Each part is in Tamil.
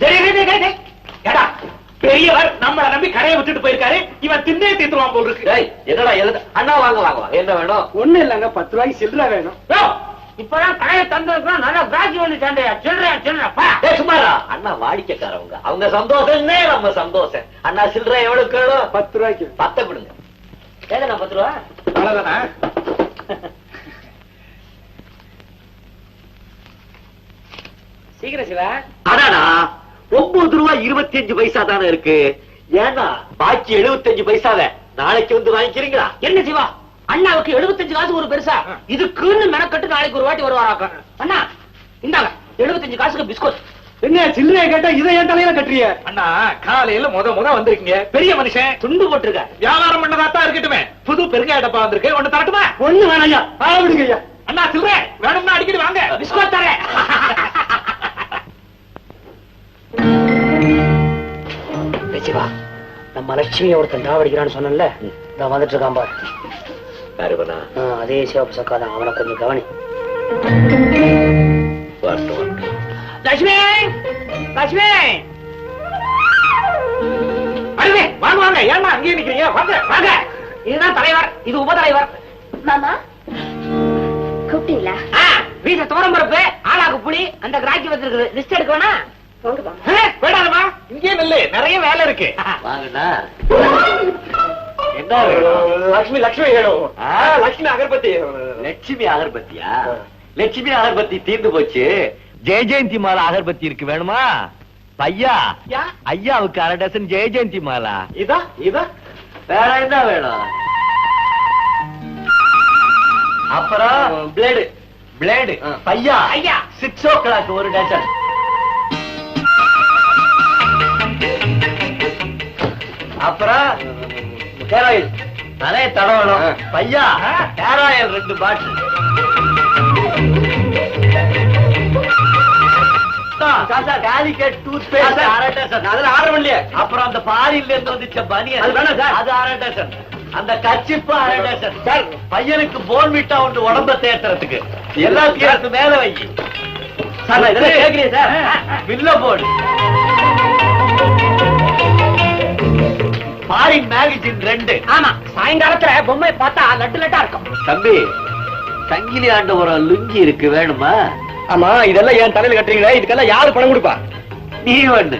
ஏடா பெரியவர் நம்மள நம்பி கடையை விட்டுட்டு போயிருக்காரு, இவன் தின்னே தீத்துவான் போல் இருக்கு. என்னடா அண்ணா வாங்க வாங்க என்ன வேணும்? ஒண்ணு இல்லங்க, 10 ரூபாய்க்கு சில்லற வேணும். இப்பதான் கடையை தந்து நல்லா பிராஜி வந்து சண்டையா சில்லறப்பா. சுமாரா அண்ணா வாடிக்கைக்காரவங்க, அவங்க சந்தோஷம்னே நம்ம சந்தோஷம். அண்ணா சில்லற எவ்வளவு கேளும்? 10 ரூபாய்க்கு. 10 கொடுங்க. ஏதா 10 ரூபா அவ்வளவுதானா? சீக்கிரம் சிவா. அடாடா 9 ரூபாய் 25 பைசா தானே இருக்கு. ஏன்னா பாக்கி 75 பைசாவை நாளைக்கு வந்து வாங்கிக்கிறீங்களா? என்ன சிவா, அண்ணாவுக்கு 75 காசு ஒரு பெருசா? இதுக்குன்னு மெனக்கட்டு நாளைக்கு ஒரு வாட்டி வருவாராக்க. அண்ணா இந்தாங்க 75 காசுக்கு பிஸ்கட். என்ன சில்லறைய கேட்டா இதை என் தலையில கட்டுறிய? அண்ணா காலையில முத வந்திருக்கீங்க, பெரிய மனுஷன் துண்டு போட்டிருக்க, வியாபாரம் பண்ணதாத்தான் இருக்கட்டுமே. புது பெருங்காய டப்பா வந்திருக்கு, ஒண்ணு தரட்டுமா? ஒண்ணு வேணாயா, விடுங்க ஐயா. அண்ணா சில்லறை வேணும்னா அடிக்கடி வாங்க, பிஸ்கட் தரேன். சிவா, நம்ம லட்சுமியை ஒருத்தன் தாவடிக்கிறான்னு சொன்னல, நான் வந்துட்டு இருக்கான் பாரு. யாருவனா? அதே சிவப்பு சக்காதான், அவனை கொஞ்சம் கவனி. லட்சுமி லட்சுமி அருவே வாங்க வாங்க. ஏன்னா அங்கேயே நிக்கிறீங்க, வாங்க வாங்க. இதுதான் தலைவர், இது உப தலைவர். மாமா கூப்பிட்டீங்களா? வீட்டுல தோரம் பருப்பு, ஆளாக்கு புளி, அந்த கிராக்கி வச்சிருக்குது. லிஸ்ட் எடுக்க வேணா? வேடாதமா, இங்கே நில்லு, நிறைய வேலை இருக்கு. வாங்கண்ணா. என்ன லட்சுமி வேணும். லட்சுமி அகர்பத்தி. லட்சுமி அகர்பத்தியா? லட்சுமி அகர்பத்தி தீர்ந்து போச்சு. ஜெயஜெயந்தி மாலா அகர்பத்தி இருக்கு, வேணுமா? பையா ஐயாவுக்கு 1/2 டசன் ஜெயஜெயந்தி மாலா. இதா வேற என்ன வேணும்? அப்புறம் பிளேடு பையா ஐயா 6 o'clock 1 டசன். அப்புறம் ஹேராயில் நிறைய தடவணும். பையா ஹேராயில் 2 பாட்டில். அப்புறம் அந்த பாரில இருந்து வந்துச்ச பனியன், அது 1/2 டசன். அந்த கச்சிப்பு 1/2 டசன். சார் பையனுக்கு போன்விட்டா ஒன்று உடம்ப தேத்துறதுக்கு எல்லாத்தையும் மேல வை. சார் இதெல்லாம் கேக்குறீங்க சார்? வில்ல போர்டு, ஃபாரின் மேகசின் 2. ஆமா, சாயங்காலத்துல பொம்மை பார்த்தா லட்டா இருக்கும். தம்பி சங்கிலி ஆண்ட ஒரு லுங்கி இருக்கு, வேணுமா? ஆமா, இதெல்லாம் என் தலையில கட்டுறீங்களா? இதுக்கெல்லாம் யாரு பணம் கொடுப்பா? நீ ஒண்ணு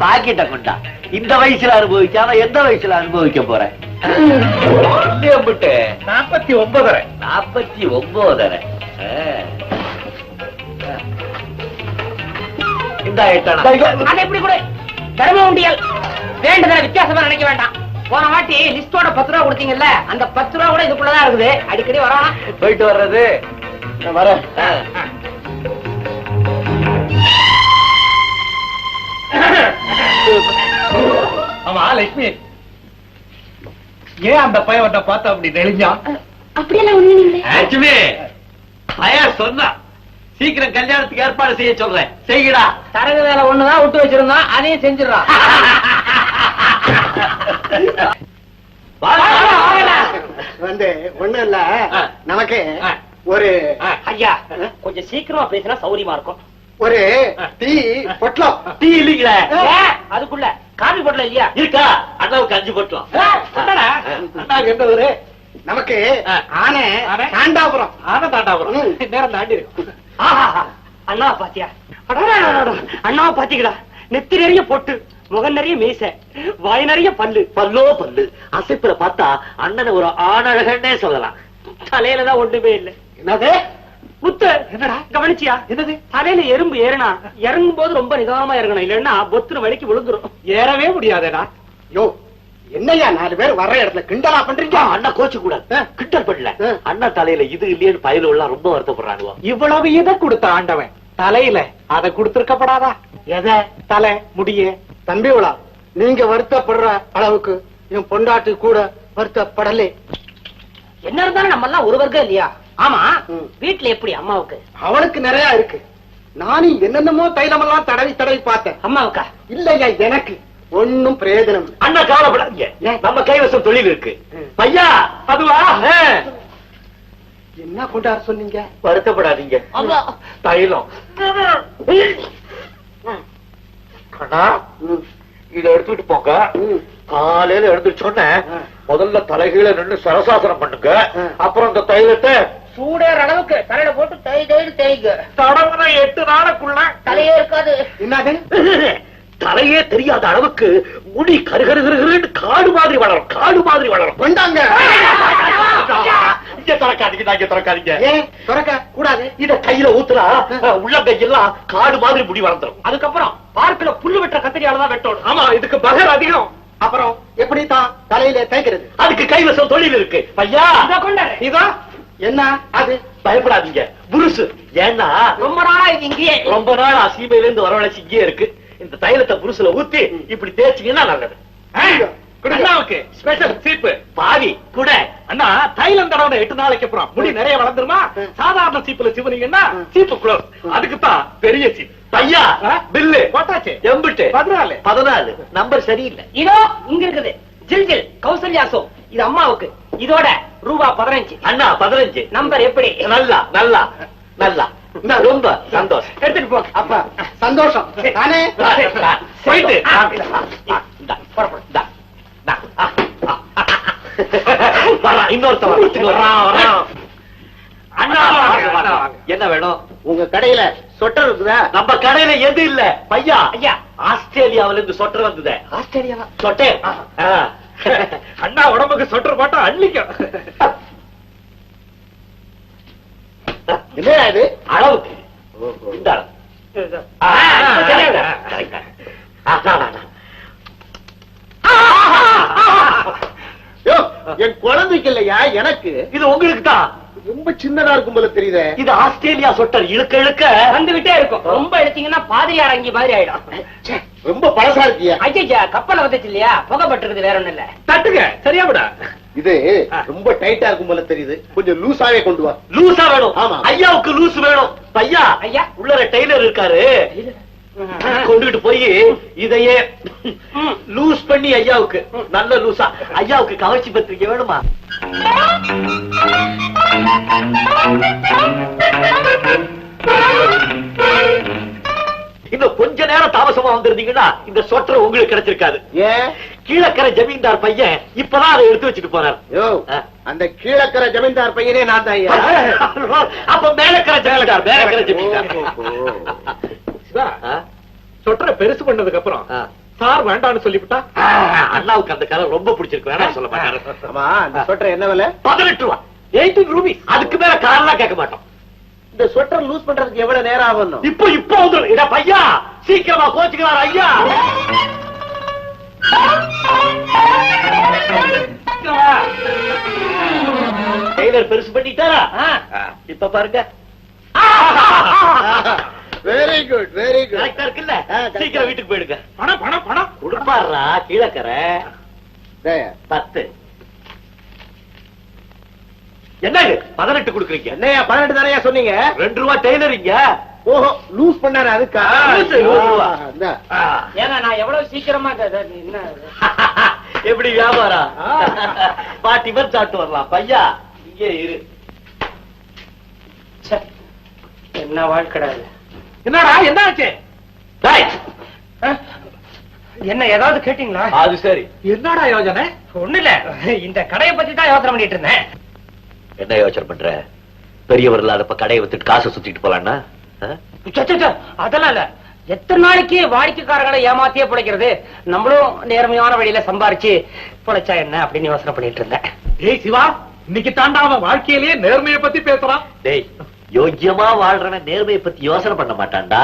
பாக்கிட்ட கொண்டா. இந்த வயசுல அனுபவிக்காம எந்த வயசுல அனுபவிக்க போற? 49. 49. இந்த அது எப்படி கூட தர்ம உண்டியல் வேண்டுதல வித்தியாசமா நினைக்க வேண்டாம். போன வாட்டி லிஸ்டோட 10 ரூபா கொடுத்தீங்கல்ல, அந்த 10 ரூபா கூட இதுக்குள்ளதான் இருக்குது. அடிக்கடி வரணும், போயிட்டு வர்றது. வர ஆமா லட்சுமி, ஏன் அந்த பையன் பார்த்தா அப்படி நெளிஞ்சான்? அப்படியெல்லாம் ஒண்ணு இல்ல. லட்சுமி பையா சொன்னா சீக்கிரம் கல்யாணத்துக்கு ஏற்பாடு செய்ய சொல்றேன், செய்யடா. தரகு வேலை ஒண்ணுதான் விட்டு வச்சிருந்தோம், அதையும் செஞ்சிடறான். வந்து ஒண்ணு இல்ல, நமக்கு ஒரு ஐயா கொஞ்சம் சீக்கிரமா பேசினா சௌரியமா இருக்கும். ஒரு டீ பொட்டலம். டீ இல்லீங்களே, அதுக்குள்ள காபி பொட்டலம் இல்லையா? இருக்கா? அண்ணாவுக்கு 5 பொட்டலம். அண்ணாவுக்கு எந்த ஊரு? நமக்கு ஆனை தாண்டாபுரம். நேரம் தாண்டி இருக்கும். அண்ணா பாத்தியா? அண்ணாவை பாத்தீங்களா? நெத்தி நிறைய பொட்டு, முகம் நிறைய மீசை, வாய் நிறைய பல்லு. பல்லோ பல்லு. அசைப்புல பார்த்தா அண்ணனை ஒரு ஆணழகன்னே சொல்லலாம். தலையில தான் ஒண்ணுமே இல்லை. என்னது முத்து? என்னடா கவனிச்சியா? என்னது? தலையில எறும்பு ஏறினா இறங்கும் போது ரொம்ப நிதானமா இறங்கணும், இல்லன்னா பொத்துன வலிக்கு விழுந்துரும். ஏறவே முடியாதேடா. யோ என்னையா 4 பேர் வர்ற இடத்துல கிண்டலா பண்றீங்க? அண்ணா கோச்சு கூட கிண்டல் பண்ணல. அண்ணா தலையில இது இல்லையேன்னு பயல எல்லாம் ரொம்ப வருத்தப்படுறாங்க. இவ்வளவு இதை கொடுத்த ஆண்டவன் தலையில அதை கொடுத்திருக்கப்படாதா? எதை? தலை முடிய. தம்பி விழா, நீங்க வருத்தப்படுற அளவுக்கு என் பொண்டாட்டி கூட வருத்தப்படலே. என்ன இருந்தாலும் நம்ம எல்லாம் ஒரு வர்க்கம் இல்லையா? ஆமா, வீட்டுல எப்படி அம்மாவுக்கு? அவனுக்கு நிறைய இருக்கு. நானும் என்னென்னமோ தைலமெல்லாம் தடவி பார்த்தேன். அம்மாவுக்கா? இல்லையா, எனக்கு ஒன்னும் பிரயோஜனம். அண்ணா கவலைப்படாதீங்க, நம்ம கைவசம் தொழில் இருக்கு. பையா அதுவா? என்ன கொண்டாட சொன்னீங்க? வருத்தப்படாதீங்க, தைலம். அண்ணா இத எடுத்துட்டு போங்க. காலையில எழுந்துச்சோன்ன முதல்ல தலைகீழ நின்று சரசாசனம் பண்ணுங்க. அப்புறம் இந்த தைலத்தை சூடேற அளவுக்கு தலையில போட்டு தேய்ங்க. தடவுன 8 நாளுக்குள்ள தலையே இருக்காது. என்னது? தலையே தெரியாத அளவுக்கு முடி கருகருன்னு காடு மாதிரி வளரும். காடு மாதிரி வளரும். கொண்டாங்க. இங்க திறக்காதீங்க, இங்க திறக்காதீங்க. ஏன் திறக்க கூடாது? இத கையில ஊத்துனா உள்ளங்கையெல்லாம் காடு மாதிரி முடி வளர்ந்துரும். அதுக்கப்புறம் பார்க்கல புல்லு வெட்டுற கத்திரியாலதான் வெட்டணும். ஆமா, இதுக்கு பகர் அதிகம். அப்புறம் எப்படி தான் தலையில தேய்க்கிறது? அதுக்கு கைவசம் தொழில் இருக்கு. ஐயா இத கொண்டாரு. இதோ என்ன அது? பயப்படாதீங்க, புருசு. ஏன்னா ரொம்ப நாளா இது இங்கேயே. ரொம்ப நாள் சீமையில இருந்து வரவழைச்சு இங்கே இருக்கு. இந்த தைலத்தை புருசுல ஊத்தி இப்படி தேய்ச்சிங்கன்னா நல்லது. அண்ணாவுக்கு ஸ்பெஷல் சீப்பு. பாவி கூட அண்ணா தைலம் தடவை 8 நாளைக்கு அப்புறம் முடி நிறைய வளர்ந்துருமா? சாதாரண சீப்புல சிவனீங்கன்னா சீப்பு க்ளோஸ். அதுக்கு தான் பெரிய சீப். ஐயா பில்லு போட்டாச்சு. எம்பிட்டு 14 நம்பர் சரியில்லை. இதோ இங்க இருக்குது ஜில் கௌசல்யா சோ. இது அம்மாவுக்கு. இதோட ரூபா 15. அண்ணா 15 நம்பர் எப்படி? நல்லா நல்லா நல்லா. ரொம்ப சந்தோஷம். எடுத்துட்டு போ. அப்ப சந்தோஷம் தானே? போயிட்டு என்ன வேணும்? உங்க கடையில சொட்டர் இருக்குதா? நம்ம கடையில எது இல்ல பையா. ஐயா ஆஸ்திரேலியாவில இருந்து சொட்டர் வந்தது. ஆஸ்திரேலியாவா? சொட்டர். அண்ணா உடம்புக்கு சொட்டர் போட்டா அள்ளிக்கும். என்ன இது? அளவுக்கு இந்த அளவு. என் குழந்தைக்கு இல்லையா, எனக்கு. இது உங்களுக்கு தான். ரொம்ப சின்னதா இருக்கும் போல தெரியுது. இது ஆஸ்திரேலியா சொட்டர். இழுக்க இழுக்க வந்துகிட்டே இருக்கும். ரொம்ப எடுத்தீங்கன்னா பாதிரியார் அங்கி மாதிரி ஆயிடும். ரொம்ப பழசா இருக்கியா? ஐயா கப்பல வந்துச்சு இல்லையா, புகைப்பட்டிருக்குது, வேற ஒண்ணு இல்ல. தட்டுங்க, சரியா விட. இது ரொம்ப டைட்டா இருக்கும் போல தெரியுது. கொஞ்சம் லூசாவே கொண்டு வா. லூசா வேணும். ஆமா. ஐயாவுக்கு லூஸ் வேணும். ஐயா ஐயா உள்ளர டெய்லர் இருக்காரு. கொண்டுகிட்டு போய் இதையே லூஸ் பண்ணி ஐயாவுக்கு நல்ல லூசா. ஐயாவுக்கு கவர்ச்சி பத்திரிக்கை வேணுமா? இன்னும் கொஞ்ச நேரம் தாமசமா வந்திருந்தீங்கன்னா இந்த சொட்டர் உங்களுக்கு கிடைச்சிருக்காது. ஏன்? கீழக்கரை ஜமீன்தார் பையன் இப்பதான் அதை எடுத்து வச்சுட்டு போறாரு. யோ, அந்த கீழக்கரை ஜமீன்தார் பையனே நான் தான் ஐயா. அப்ப மேலக்கரை ஜமீன்தார். மேலக்கரை ஜமீன்தார். சொட்டரை பெருசு பண்ணதுக்கு அப்புறம் சார் வேண்டாம்னு சொல்லிவிட்டா அண்ணாவுக்கு அந்த கலர் ரொம்ப பிடிச்சிருக்கு. வேணாம் சொல்ல மாட்டாரு. ஆமா, அந்த சொட்டர் என்ன விலை? 18 ரூபா. 18 ரூபீஸ். அதுக்கு மேல காரெல்லாம் கேட்க மாட்டோம். இந்த சொட்டர் லூஸ் பண்றதுக்கு எவ்வளவு நேரம் ஆகும்? இப்போ வந்துடும். இத பையா சீக்கிரமா கோச்சுக்கிறார் ஐயா. டெய்லர் பெருசு பண்ணிட்டாரா? இப்ப பாருங்க. Very good, very good. கரெக்டா இருக்குல்ல? சீக்கிரம் வீட்டுக்கு போயிடுங்க. பணம் பணம் பணம் கொடுப்பாரா கீழக்கரை. 10. என்ன இது 18 கொடுக்குறீங்க? என்னையா 18 தானே சொன்னீங்க? 2 ரூபா டெய்லரிங்க. ஓஹோ, லூஸ் பண்ணாரு அதுக்கா? ஏங்க நான் எவ்வளவு சீக்கிரமா என்ன எப்படி வியாபாரம்? பாட்டி பேர் சாப்பிட்டு வரலாம். பையா இங்கே இரு. என்ன வாழ்க்கடா இது? என்னடா என்ன ஆச்சு? என்ன ஏதாவது கேட்டீங்களா? அது சரி. என்னடா யோஜனை? ஒண்ணு இல்ல, இந்த கடையை பத்தி தான் யோசனை பண்ணிட்டு இருந்தேன். என்ன யோசனை பண்ற? பெரியவர் இல்லாதப்ப கடையை வித்துட்டு காசை சுத்திட்டு போலான்னா? அதெல்லாம் இல்ல. எத்தனை நாளைக்கு வாடிக்கைக்காரர்களை ஏமாத்தியே பிழைக்கிறது? நம்மளும் நேர்மையான வழியில சம்பாரிச்சு பிழைச்சா என்ன அப்படின்னு யோசனை பண்ணிட்டு இருந்தேன். ஏய் சிவா, இன்னைக்கு தாண்டா அவன் வாழ்க்கையிலேயே நேர்மையை பத்தி பேசுறான். டேய், யோக்கியமா வாழ்றவன் நேர்மையை பத்தி யோசனை பண்ண மாட்டான்டா.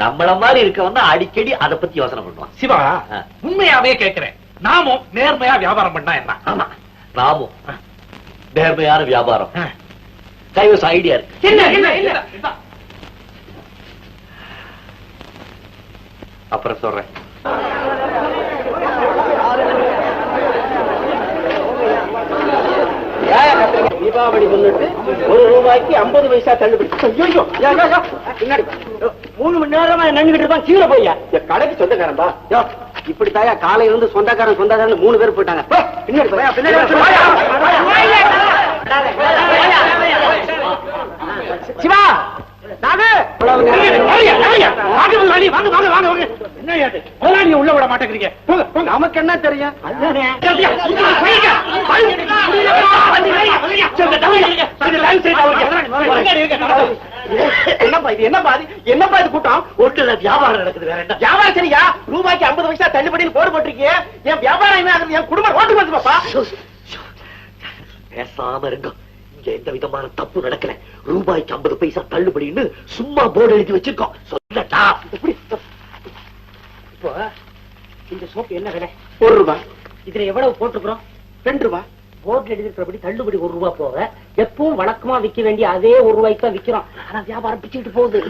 நம்மள மாதிரி இருக்கவன் அடிக்கடி அதை பத்தி யோசனை பண்ணுவான். சிவா, உண்மையாவே கேக்குறேன், நாமும் நேர்மையா வியாபாரம் பண்ணா என்ன? ஆமா, நாமும் நேர்மையான வியாபாரம். கைவசம் ஐடியா இருக்கு. இல்ல இல்ல இல்ல, அப்புறம் சொல்றேன். தீபாவளி முன்னிட்டு 1 ரூபாய்க்கு 50 பைசா தள்ளுபடி. பின்னாடி 3 மணி நேரமா நின்னுகிட்டு இருப்பான். கீழே போய்யா. கடைக்கு சொந்தக்காரன்பா. இப்படி தாயா காலையில இருந்து சொந்தக்காரன் 3 பேர் போயிட்டாங்க. பின்னாடி போயா, பின்னாடி சிவா, நாகு. வாங்க வாங்க வாங்க வாங்க. என்ன நீங்க உள்ள விட மாட்டேங்கிறீங்க. போங்க, போங்க. நமக்கு என்ன தெரியும்? என்னப்பா இது, என்னப்பா இது கூட்டம்? ஒட்டுல வியாபாரம் நடக்குது, வேற என்ன வியாபாரம் சரியா? ரூபாய்க்கு 50 பைசா தள்ளுபடின்னு போடு போட்டிருக்கீங்க. என் வியாபாரம் என்ன ஆகுது? என் குடும்பம் ரோட்டுக்கு வந்து பாப்பா. பேசாம இருங்க. இங்க எந்த விதமான தப்பு நடக்கல. ரூபாய்க்கு 50 பைசா தள்ளுபடின்னு சும்மா போர்டு எழுதி வச்சிருக்கோம். சொல்லட்டா? இப்போ இந்த சோப்பு என்ன விலை? 1 ரூபாய். இதுல எவ்வளவு போட்டுக்கிறோம்? 2 ரூபாய். போர்ட்ல எழுதிருக்கிறபடி தள்ளுபடி 1 ரூபாய் போக எப்பவும் வழக்கமா விக்க வேண்டிய அதே 1 ரூபாய்க்கு தான் விக்கிறோம். ஆனா வியாபாரம் பிச்சுட்டு போகுது.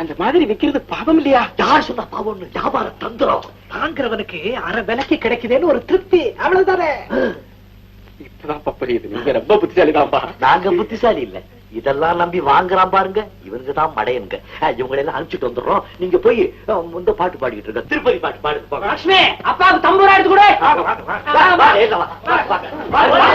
அந்த மாதிரி விக்கிறது பாவம் இல்லையா? யார் சொன்னா பாவம்னு? வியாபாரம் தந்துரும். வாங்குறவனுக்கு அரை விலைக்கு கிடைக்குதுன்னு ஒரு திருப்தி, அவ்வளவுதானே. இப்பதான் புரியுது, நீங்க ரொம்ப புத்திசாலிதான்ப்பா. நாங்க புத்திசாலி இல்ல, இதெல்லாம் நம்பி வாங்குறான் பாருங்க, இவங்க தான் மடையனுங்க. இவங்களை எல்லாம் அனுப்பிச்சுட்டு வந்துடுறோம். நீங்க போய் முந்த பாட்டு பாடிக்கிட்டு இருக்க, திருப்பதி பாட்டு பாடுங்க. லட்சுமி, அப்பாவுக்கு தம்பூரா எடுத்து கூட. வா, வா, வா, வா, வா, வா, வா, வா, வா, வா,